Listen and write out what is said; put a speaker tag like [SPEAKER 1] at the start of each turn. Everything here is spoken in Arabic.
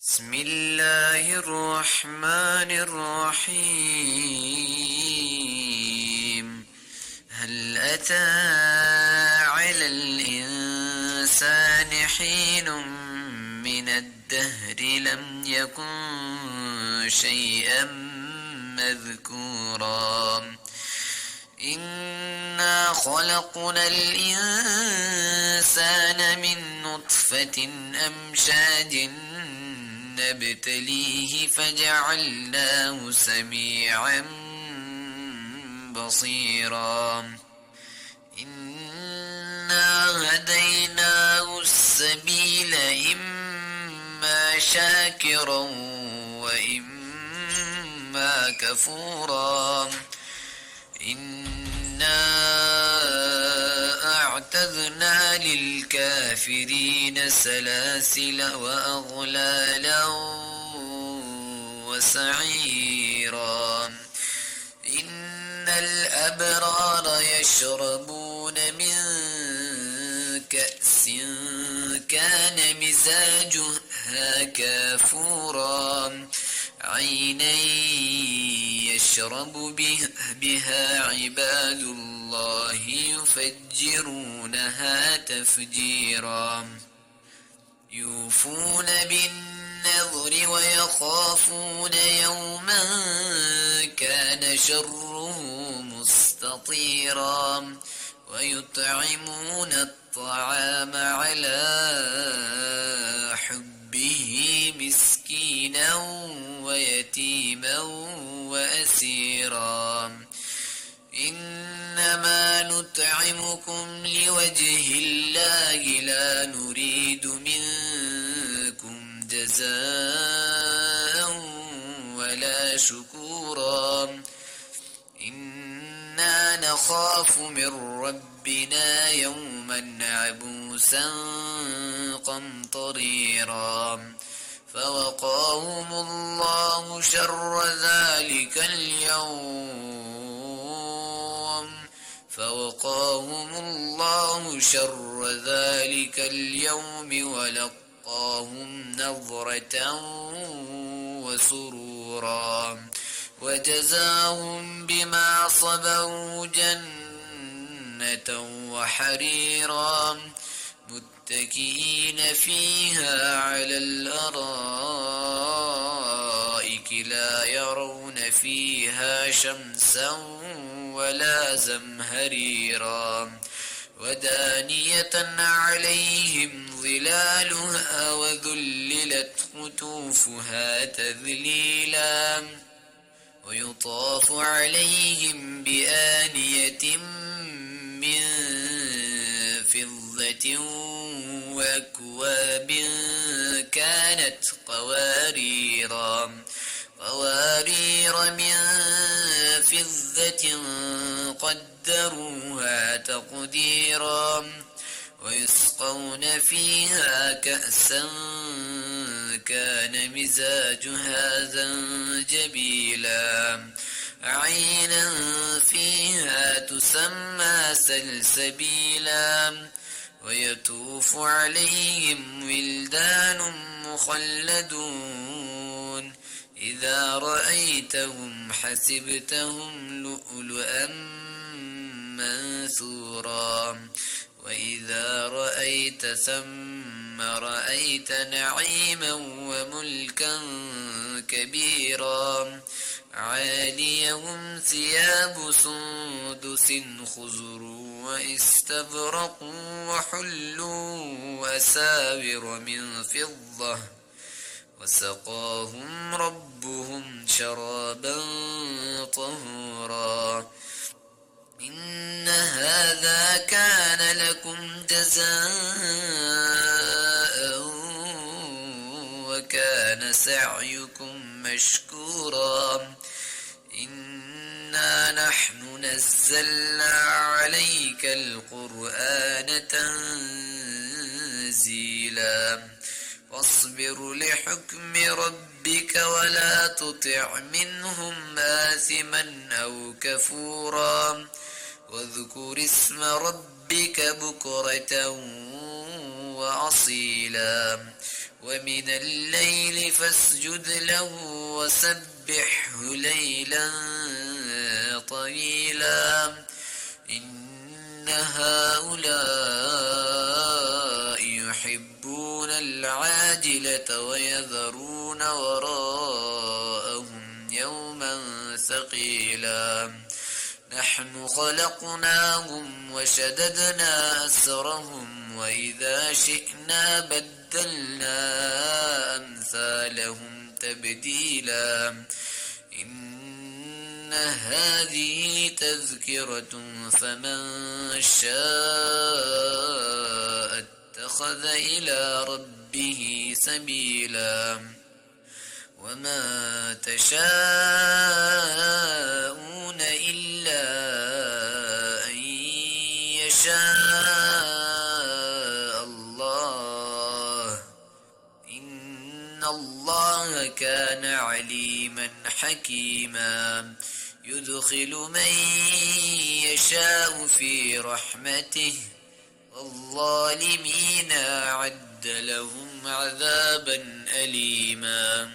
[SPEAKER 1] بسم الله الرحمن الرحيم. هل أتى على الإنسان حين من الدهر لم يكن شيئا مذكورا. إنا خلقنا الإنسان من نطفة أمشاج نبتليه فجعلناه سميعا بصيرا. إنا هديناه السبيل إما شاكرا وإما كفورا. إنا أعتذنا للكافرين سلاسل وأغلالا وسعيرا. إن الأبرار يشربون من كأس كان مزاجها كافورا عينا يشرب بها عباد الله يفجرونها تفجيرا. يوفون بالنذر ويخافون يوما كان شره مستطيرا. ويطعمون الطعام على حبه مسكينا ويتيما وأسيرا. إنما نطعمكم لوجه الله لا نريد منكم جزاء ولا شكورا. إنا نخاف من ربنا يوما عبوسا قمطريرا. فوقاهم الله شر ذلك اليوم ولقاهم نظرة وسرورا وجزاهم بما صبروا جنة وحريرا متكئين فيها على الأرائك لا يرون فيها شمسا ولا زمهريرا. ودانية عليهم ظلالها وذللت قطوفها تذليلا. ويطاف عليهم بآنية من فضة وأكواب كانت قوارير من فضة قدروها تقديرا. ويسقون فيها كأسا كان مزاجها زنجبيلا عينا فيها تسمى سلسبيلا. ويطوف عليهم ولدان مخلدون إذا رأيتهم حسبتهم لؤلؤا منثورا. وإذا رأيت ثم رأيت نعيما وملكا كبيرا. عاليهم ثياب سندس خضر واستبرق وحلوا أساور من فضة وسقاهم ربهم شرابا طهورا. إن هذا كان لكم جزاء وكان سعيكم مشكورا. إنا نحن نزلنا عليك القرآن تنزيلا. فاصبر لحكم ربك ولا تطع منهم آثما أو كفورا. واذكر اسم ربك بكرة وأصيلا. ومن الليل فاسجد له وسبحه ليلا طويلا إن هؤلاء يحبون العاجلة ويذرون وراءهم يوما ثقيلا نحن خلقناهم وشددنا أسرهم وإذا شئنا بدلنا أمثالهم تبديلا إن هذه تذكرة فمن شاء اتخذ إلى ربه سبيلا وما تشاءون إلا أن يشاء الله إن الله كان عليما حكيما يدخل من يشاء في رحمته والظالمين أعد لهم عذابا أليما